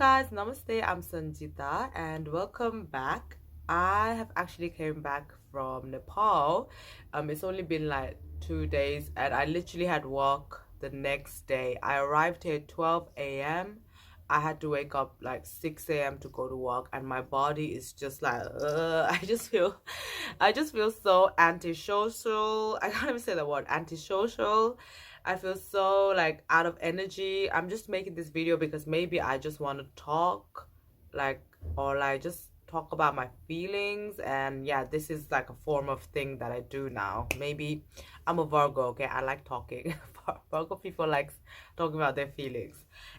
Guys, namaste. I'm Sanjita and welcome back. I have actually came back from Nepal. It's only been like 2 days and I literally had work the next day. I arrived here at 12 a.m. I had to wake up like 6 a.m. to go to work and my body is just like I just feel so antisocial. I can't even say the word antisocial. I feel so like out of energy. I'm just making this video because maybe I just want to talk, like, or like just talk about my feelings. And yeah, this is like a form of thing that I do now. Maybe I'm a Virgo, okay? I like talking. Virgo people like talking about their feelings.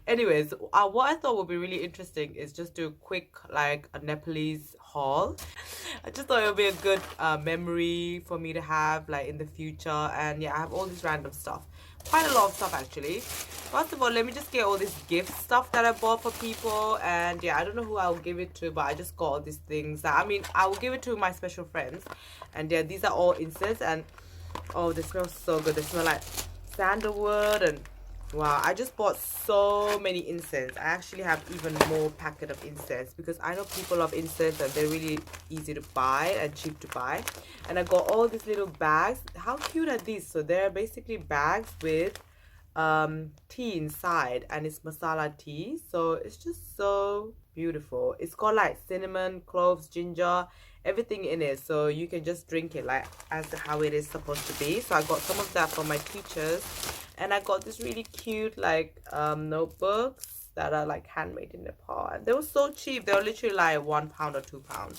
Anyways, what I thought would be really interesting is just do a quick like a Nepalese haul. I just thought it would be a good memory for me to have like in the future. And yeah, I have all this random stuff, quite a lot of stuff actually. First of all, let me just get all this gift stuff that I bought for people. And yeah, I don't know who I'll give it to, but I just got all these things that, I mean, I will give it to my special friends. And yeah, these are all incense and oh, they smell so good. They smell like sandalwood and wow, I just bought so many incense. I actually have even more packet of incense because I know people love incense and they're really easy to buy and cheap to buy. And I got all these little bags. How cute are these? So they're basically bags with tea inside and it's masala tea. So it's just so beautiful. It's got like cinnamon, cloves, ginger, everything in it. So you can just drink it like as how it is supposed to be. So I got some of that for my teachers. And I got this really cute like notebooks that are like handmade in Nepal. And they were so cheap. They were literally like £1 or £2.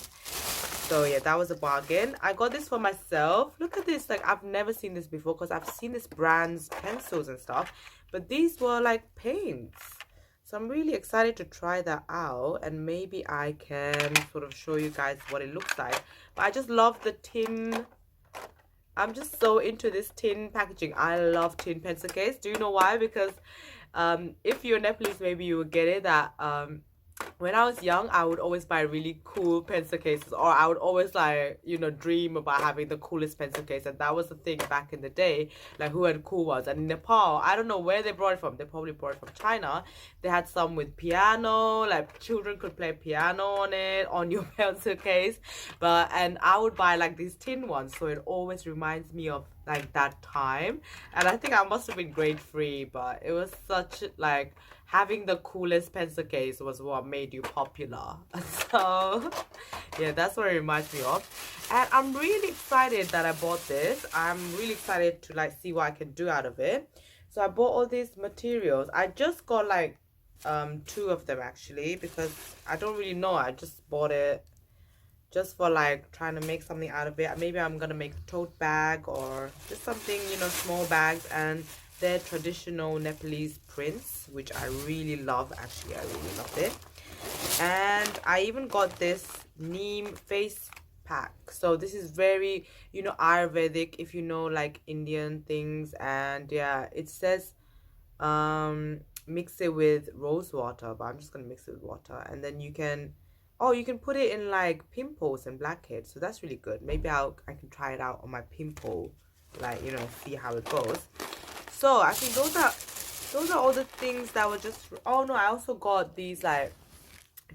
So yeah, that was a bargain. I got this for myself. Look at this. Like I've never seen this before because I've seen this brand's pencils and stuff. But these were like paints. So I'm really excited to try that out. And maybe I can sort of show you guys what it looks like. But I just love the tin. I'm just so into this tin packaging. I love tin pencil case. Do you know why? Because if you're Nepalese, maybe you will get it that when I was young, I would always buy really cool pencil cases, or I would always like, you know, dream about having the coolest pencil case. And that was the thing back in the day, like who had cool ones. And in Nepal, I don't know where they brought it from. They probably brought it from China. They had some with piano, like children could play piano on it, on your pencil case. And I would buy like these tin ones. So it always reminds me of like that time. And I think I must have been grade 3, but it was such like having the coolest pencil case was what made you popular. So yeah, that's what it reminds me of. And I'm really excited that I bought this. I'm really excited to like see what I can do out of it. So I bought all these materials. I just got like 2 of them actually because I don't really know. I just bought it just for like trying to make something out of it. Maybe I'm gonna make a tote bag or just something, you know, small bags. And they're traditional Nepalese prints, which I really love. Actually, I really loved it. And I even got this neem face pack. So this is very, you know, Ayurvedic, if you know like Indian things. And yeah, it says mix it with rose water, but I'm just gonna mix it with water. And then you can, oh, you can put it in like pimples and blackheads. So that's really good. Maybe I can try it out on my pimple, like, you know, see how it goes. So I think those are all the things that were just, oh no, I also got these like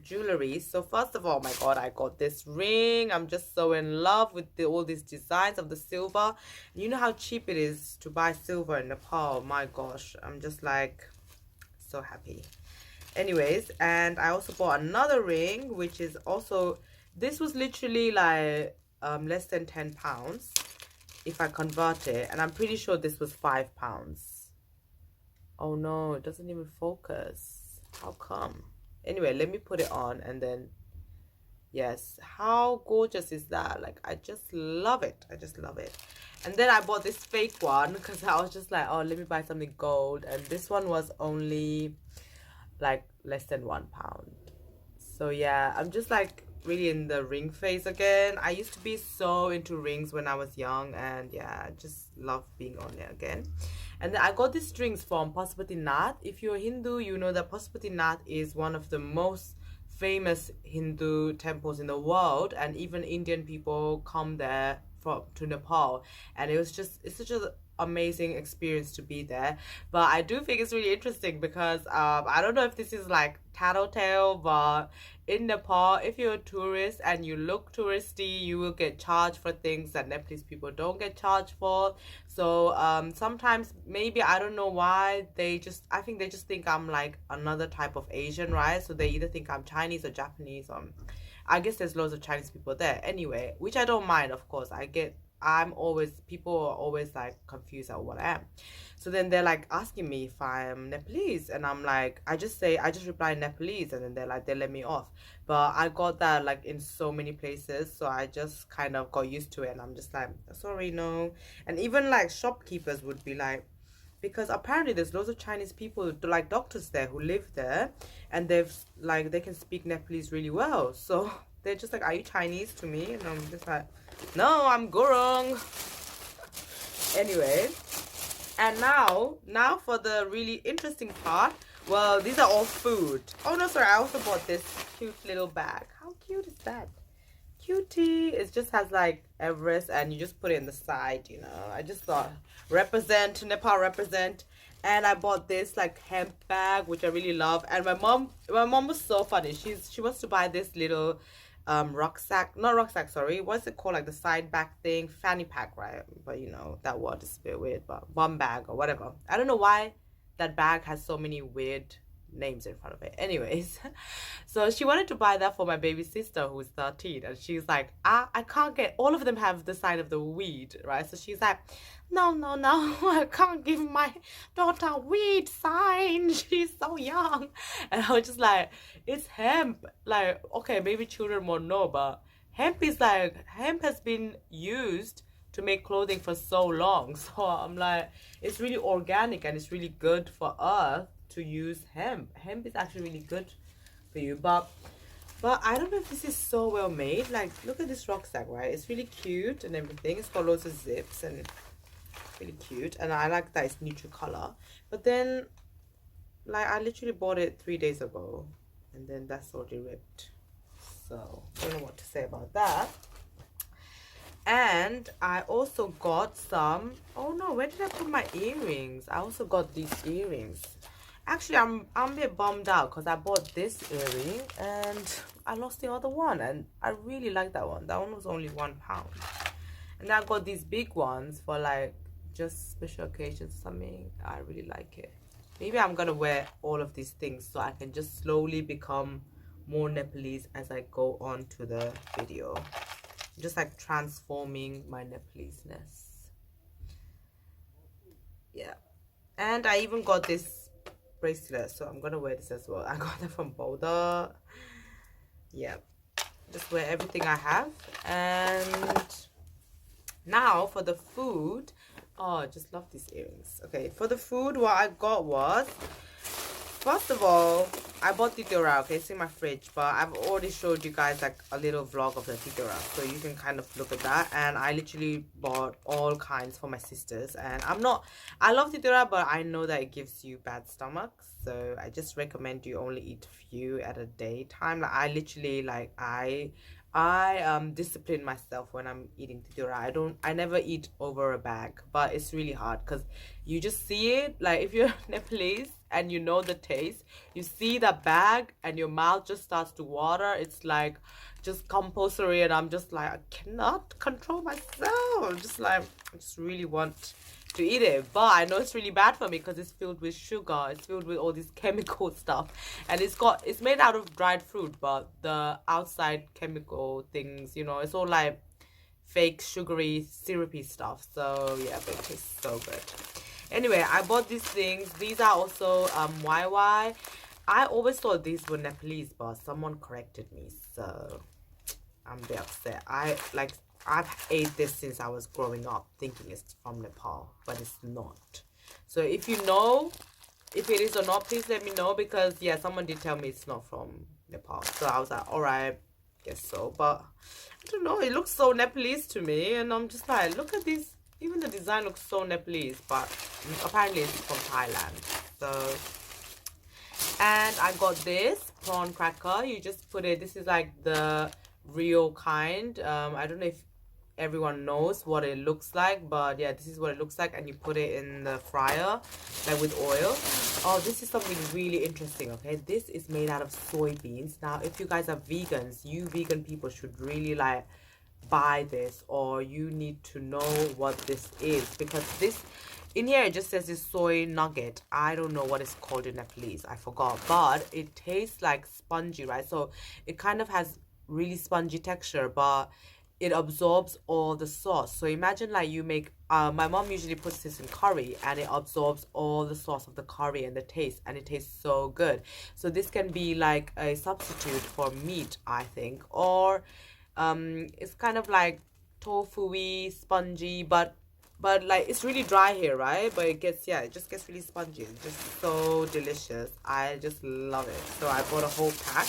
jewelry. So first of all, my god, I got this ring. I'm just so in love with all these designs of the silver. You know how cheap it is to buy silver in Nepal. My gosh, I'm just like so happy. Anyways, and I also bought another ring, which is also, this was literally like less than £10 if I convert it, and I'm pretty sure this was £5. Oh no, it doesn't even focus. How come? Anyway, let me put it on and then, yes, how gorgeous is that? Like, I just love it. I just love it. And then I bought this fake one because I was just like, oh, let me buy something gold. And this one was only like less than £1. So yeah, I'm just like really in the ring phase again. I used to be so into rings when I was young, and yeah, I just love being on it again. And then I got these strings from Pashupatinath. If you're Hindu, you know that Pashupatinath is one of the most famous Hindu temples in the world, and even Indian people come there to Nepal. And it's such a amazing experience to be there. But I do think it's really interesting because I don't know if this is like tattletale, but in Nepal, if you're a tourist and you look touristy, you will get charged for things that Nepalese people don't get charged for. So sometimes, maybe, I don't know why, I think they just think I'm like another type of Asian, right? So they either think I'm Chinese or Japanese. I guess there's loads of Chinese people there anyway, which I don't mind, of course. People are always like confused at what I am. So then they're like asking me if I'm Nepalese, and I'm like, I just reply Nepalese, and then they let me off. But I got that like in so many places, so I just kind of got used to it, and I'm just like, sorry, no. And even like shopkeepers would be like, because apparently there's loads of Chinese people, like doctors there, who live there, and they can speak Nepalese really well. So they're just like, are you Chinese to me? And I'm just like, no, I'm Gurung. Anyway, and now for the really interesting part. Well, these are all food. Oh no, sorry, I also bought this cute little bag. How cute is that? Cutie. It just has like Everest, and you just put it in the side, you know. I just thought, Nepal represent. And I bought this like hemp bag, which I really love. And my mom was so funny. She wants to buy this little rucksack, not rucksack, sorry, what's it called, like the side back thing, fanny pack, right? But you know, that word is a bit weird, but bum bag or whatever. I don't know why that bag has so many weird names in front of it. Anyways, so she wanted to buy that for my baby sister who's 13, and she's like, I can't get, all of them have the sign of the weed, right? So she's like, no, I can't give my daughter weed sign, she's so young. And I was just like, it's hemp. Like, okay, maybe children won't know, but hemp has been used to make clothing for so long. So I'm like, it's really organic, and it's really good for us to use hemp. Hemp is actually really good for you, but I don't know if this is so well made. Like, look at this rucksack, right? It's really cute and everything. It's got loads of zips and really cute, and I like that it's neutral color. But then, like, I literally bought it 3 days ago, and then that's already ripped. So I don't know what to say about that. And I also got some, oh no, where did I put my earrings? I also got these earrings. Actually, I'm a bit bummed out because I bought this earring and I lost the other one, and I really like that one. That one was only £1. And I got these big ones for like just special occasions or something. I really like it. Maybe I'm gonna wear all of these things so I can just slowly become more Nepalese as I go on to the video. Just like transforming my Nepalese-ness. Yeah. And I even got this bracelet, so I'm gonna wear this as well. I got it from Boulder. Yeah. Just wear everything I have. And now for the food. Oh, I just love these earrings. Okay, for the food, what I got was, first of all, I bought titeura. Okay, it's in my fridge, but I've already showed you guys like a little vlog of the titeura, so you can kind of look at that. And I literally bought all kinds for my sisters, and I love titeura, but I know that it gives you bad stomachs, so I just recommend you only eat a few at a daytime. Like, I literally, like, I discipline myself when I'm eating titeura. I never eat over a bag, but it's really hard because you just see it. Like, if you're Nepalese and you know the taste, you see that bag and your mouth just starts to water. It's like just compulsory, and I'm just like, I cannot control myself. Just like, I just really want to eat it, but I know it's really bad for me because it's filled with sugar, it's filled with all this chemical stuff, and it's made out of dried fruit, but the outside chemical things, you know, it's all like fake sugary syrupy stuff. So yeah, but it tastes so good. Anyway, I bought these things. These are also YY. I always thought these were Nepalese, but someone corrected me, so I'm a bit upset. I've ate this since I was growing up, thinking it's from Nepal, but it's not. So if you know if it is or not, please let me know, because yeah, someone did tell me it's not from Nepal. So I was like, alright, guess so. But I don't know, it looks so Nepalese to me, and I'm just like, look at this. Even the design looks so Nepalese, but apparently it's from Thailand. So, and I got this prawn cracker. You just put it, this is like the real kind. I don't know if everyone knows what it looks like, but yeah, this is what it looks like. And you put it in the fryer, like with oil. Oh, this is something really interesting. Okay, this is made out of soybeans. Now if you guys are vegans, you vegan people should really like buy this, or you need to know what this is, because this in here it just says this soy nugget. I don't know what it's called in Nepalese, I forgot, but it tastes like spongy, right? So it kind of has really spongy texture, but it absorbs all the sauce. So imagine like you make my mom usually puts this in curry, and it absorbs all the sauce of the curry and the taste, and it tastes so good. So this can be like a substitute for meat, I think, or it's kind of like tofu-y, spongy, but like it's really dry here, right? But it gets, yeah, it just gets really spongy. It's just so delicious. I just love it. So I bought a whole pack,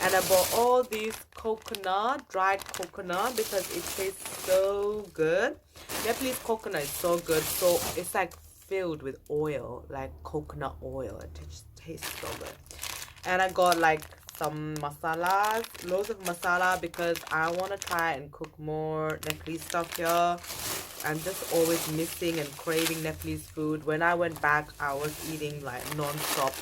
and I bought all these coconut, dried coconut, because it tastes so good. Nepalese coconut is so good. So it's like filled with oil, like coconut oil. It just tastes so good. And I got like some masalas, loads of masala, because I want to try and cook more Nepalese stuff here. I'm just always missing and craving Nepalese food. When I went back, I was eating like non-stop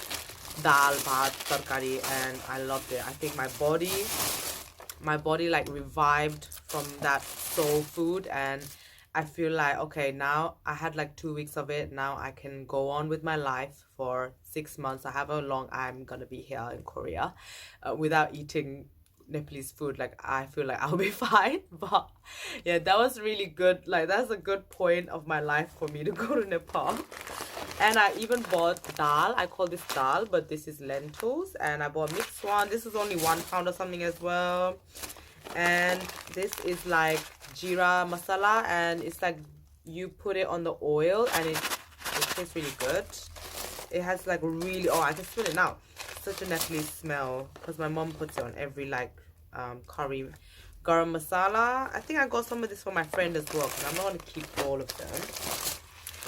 dal, bhat, tarkari, and I loved it. I think my body like revived from that soul food, and I feel like, okay, now I had like 2 weeks of it. Now I can go on with my life for 6 months. I have how long I'm gonna be here in Korea without eating Nepalese food. Like I feel like I'll be fine. But yeah, that was really good. Like that's a good point of my life for me to go to Nepal. And I even bought dal. I call this dal, but this is lentils. And I bought mixed one. This was only £1 or something as well. And this is like jeera masala, and it's like you put it on the oil, and it tastes really good. It has like really, oh, I can smell it now. Such a Nepalese smell, because my mom puts it on every like curry. Garam masala. I think I got some of this for my friend as well, because I'm not going to keep all of them.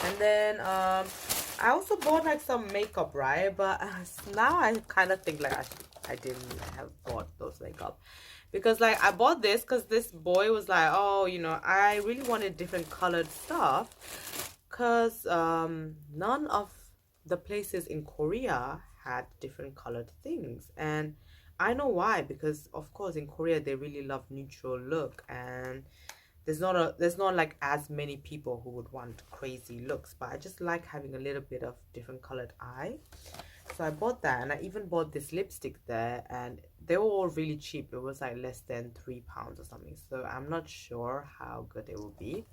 And then I also bought like some makeup, right? But now I kind of think like I didn't have bought those makeup, because like I bought this because this boy was like, oh, you know, I really wanted different colored stuff, because none of the places in Korea had different colored things. And I know why, because of course in Korea they really love neutral look, and there's not like as many people who would want crazy looks, but I just like having a little bit of different colored eye. So I bought that, and I even bought this lipstick there, and they were all really cheap. It was like less than £3 or something, so I'm not sure how good it will be.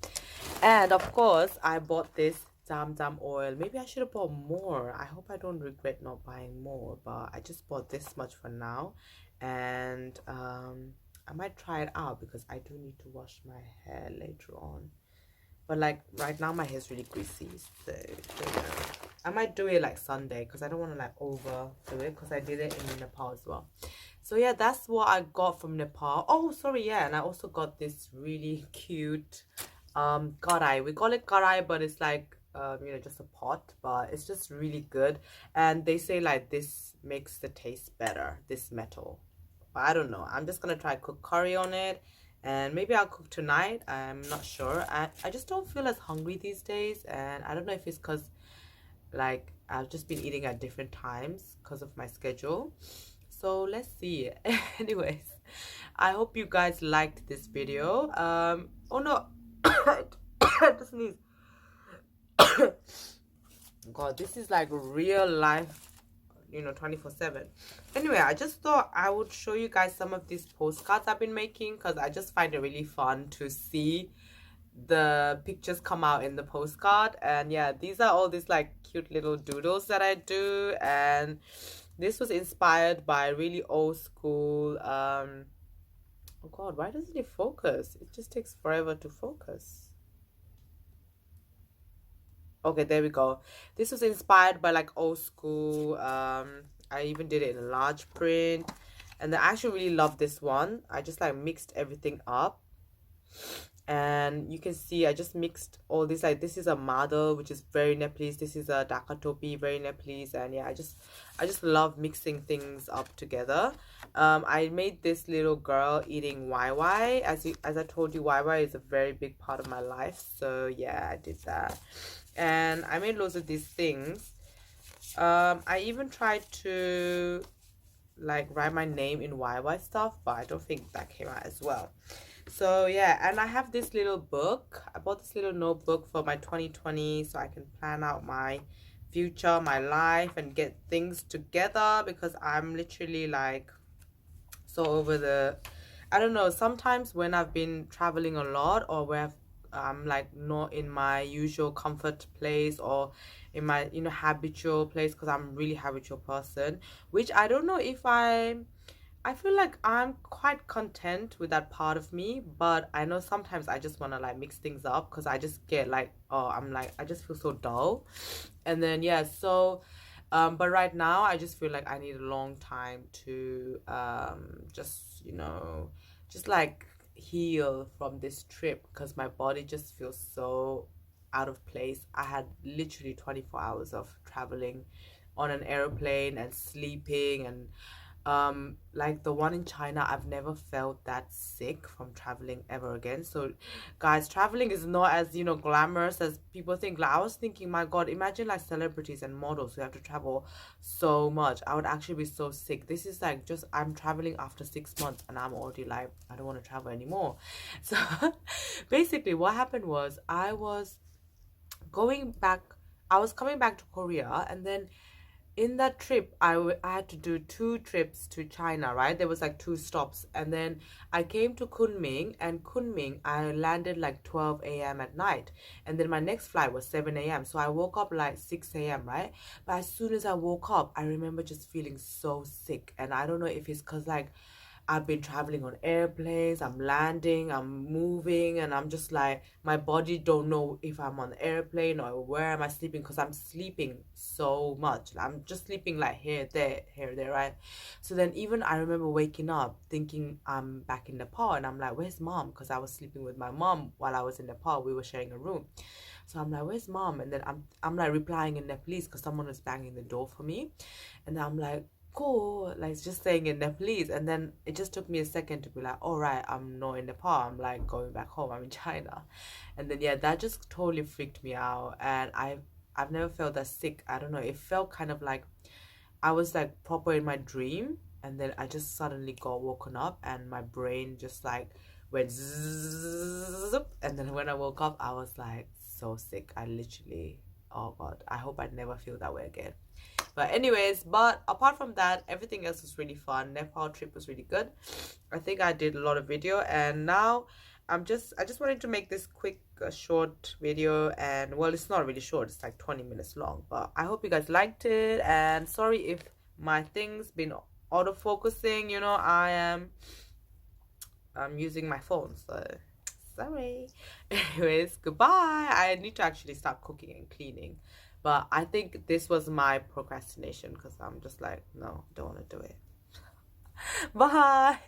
And of course I bought this Dam oil. Maybe I should have bought more. I hope I don't regret not buying more, but I just bought this much for now. And I might try it out, because I do need to wash my hair later on. But like right now my hair's really greasy, so yeah. I might do it like Sunday, because I don't want to like overdo it, because I did it in Nepal as well. So yeah, that's what I got from Nepal. Oh, sorry, yeah, and I also got this really cute karai. We call it karai, but it's like you know, just a pot, but it's just really good. And they say like this makes the taste better, this metal. But I don't know. I'm just gonna try cook curry on it, and maybe I'll cook tonight. I'm not sure. I just don't feel as hungry these days, and I don't know if it's because like I've just been eating at different times because of my schedule. So let's see. Anyways, I hope you guys liked this video. Oh no, I just sneezed. God, this is like real life, you know, 24/7. Anyway, I just thought I would show you guys some of these postcards I've been making, because I just find it really fun to see the pictures come out in the postcard. And yeah, these are all these like cute little doodles that I do, and this was inspired by really old school oh god, why doesn't it focus? It just takes forever to focus. Okay, there we go. This was inspired by like old school. I even did it in a large print, and I actually really love this one. I just like mixed everything up, And you can see I just mixed all this. Like, this is a model, which is very Nepalese. This is a Dhaka topi, very Nepalese. And yeah, I just love mixing things up together. I made this little girl eating YY. As I told you, YY is a very big part of my life. So yeah, I did that. And I made loads of these things. I even tried to like write my name in YY stuff, but I don't think that came out as well. So yeah, and I have this little book. I bought this little notebook for my 2020 so I can plan out my future, my life, and get things together, because I'm literally like so over the, I don't know, sometimes when I've been traveling a lot, or where I'm like not in my usual comfort place, or in my, you know, habitual place, because I'm a really habitual person, which I don't know if I feel like I'm quite content with that part of me, but I know sometimes I just want to like mix things up, because I just get like, oh, I'm like, I just feel so dull. And then yeah, so but right now I just feel like I need a long time to just, you know, just like heal from this trip, because my body just feels so out of place. I had literally 24 hours of traveling on an airplane and sleeping, and like the one in China, I've never felt that sick from traveling ever again. So guys, traveling is not as, you know, glamorous as people think. Like, I was thinking, my god, imagine like celebrities and models who have to travel so much. I would actually be so sick. This is like, just, I'm traveling after 6 months and I'm already like, I don't want to travel anymore. So basically what happened was, going back I was coming back to Korea, and then in that trip, I had to do two trips to China, right? There was like two stops. And then I came to Kunming, and Kunming, I landed like 12 a.m. at night. And then my next flight was 7 a.m. So I woke up like 6 a.m., right? But as soon as I woke up, I remember just feeling so sick. And I don't know if it's because like I've been traveling on airplanes, I'm landing, I'm moving, and I'm just like, my body don't know if I'm on the airplane or where am I sleeping, because I'm sleeping so much. I'm just sleeping like here, there, right? So then even I remember waking up thinking I'm back in Nepal, and I'm like, where's mom? Because I was sleeping with my mom while I was in Nepal. We were sharing a room. So I'm like, where's mom? And then I'm like replying in Nepalese, because someone was banging the door for me. And I'm like, cool, like just saying in Nepalese. And then it just took me a second to be like, all right, I'm not in Nepal, I'm like going back home, I'm in China. And then yeah, that just totally freaked me out. And I've never felt that sick. I don't know, it felt kind of like I was like proper in my dream, and then I just suddenly got woken up, and my brain just like went zzz, and then when I woke up, I was like so sick. I literally, oh god, I hope I never feel that way again. But anyways, but apart from that, everything else was really fun. Nepal trip was really good. I think I did a lot of video, and now I just wanted to make this quick short video. And well, it's not really short, it's like 20 minutes long, but I hope you guys liked it. And sorry if my thing's been auto-focusing, you know, I'm using my phone, so sorry. Anyways, goodbye. I need to actually start cooking and cleaning, but I think this was my procrastination, because I'm just like, no, don't want to do it. Bye.